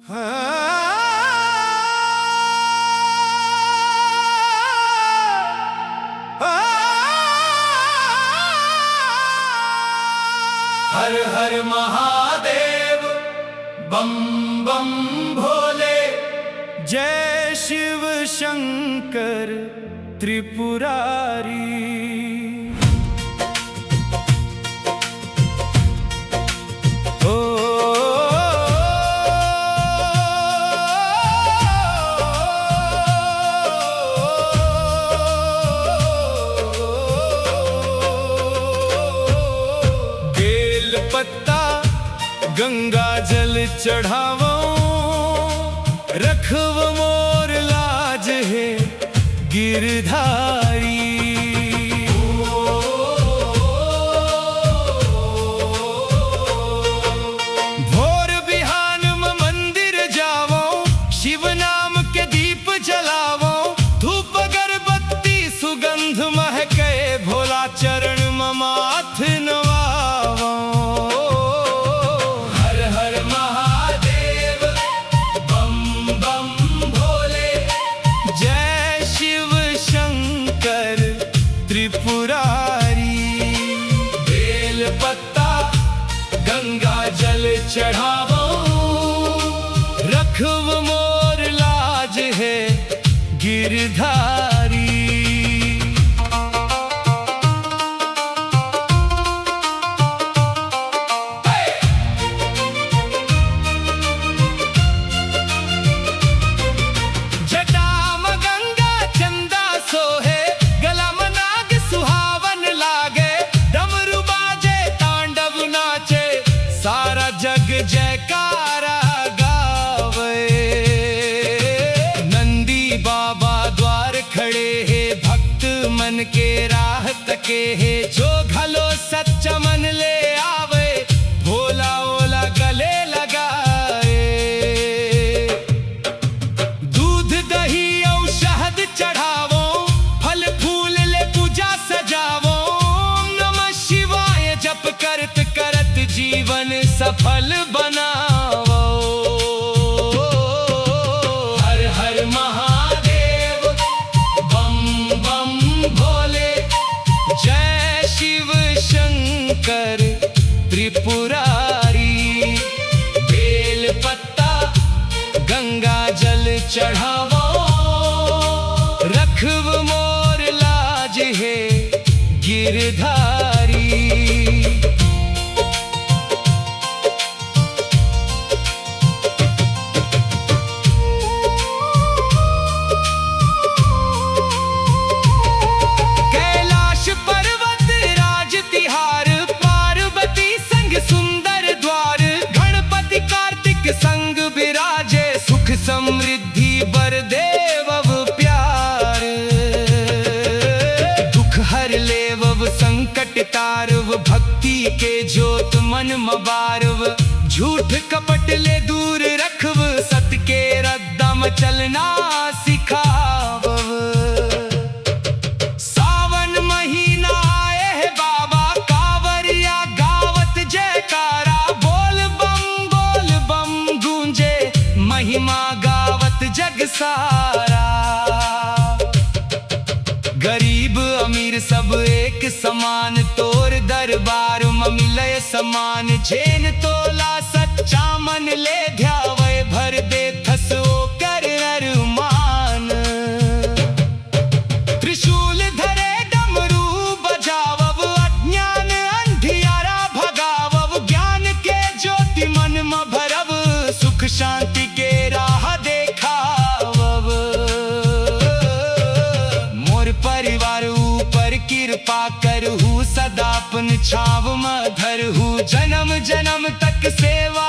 हर हर महादेव, बम बम भोले। जय शिव शंकर त्रिपुरारी। पत्ता गंगा जल चढ़ावो, रखव मोर लाज है गिरधारी। भोर बिहान में मंदिर जावो, शिव नाम के दीप जलावो। धूप अगरबत्ती सुगंध महके, भोला चरण में माथ नवावो। त्रिपुरारी बेल पत्ता गंगा जल चढ़ावो, रखव मोर लाज है गिरधारी। जग जयकारा गावे, नंदी बाबा द्वार खड़े हैं, भक्त मन के राह तके है। जो घलो सच्चा मन ले आवे, भोला ओला गले लगाए। दूध दही और शहद चढ़ावो, फल फूल ले पूजा सजावो। नमः शिवाय जप करत करत जीवन सफल बनावो। हर हर महादेव, बम बम भोले। जय शिव शंकर त्रिपुरारी। बेल पत्ता गंगा जल चढ़ावो, रखव मोर लाज है गिरधारी। संग विराजे सुख समृद्धि बर देवव प्यार। दुख हर लेवव संकट तारव, भक्ति के ज्योत मन मबारव। झूठ कपट ले दूर रखव, सत के रद्दा में चलना सिखावव। सावन महीना आए है बाबा, कावरिया गावत जयकारा। महिमा गावत जग सारा। गरीब अमीर सब एक समान, तोर दरबार में मिलय समान। जैन तोला सच्चा मन ले ध्यावे, भर दे थसो कर अरमान। त्रिशूल धरे डमरू बजावव, अज्ञान अंधियारा भगावव। ज्ञान के ज्योति मन में भरव, सुख शांति के राह देखावव। मोर परिवार ऊपर कृपा करहु, सदा अपन छाव में धरहु। जन्म जन्म तक सेवा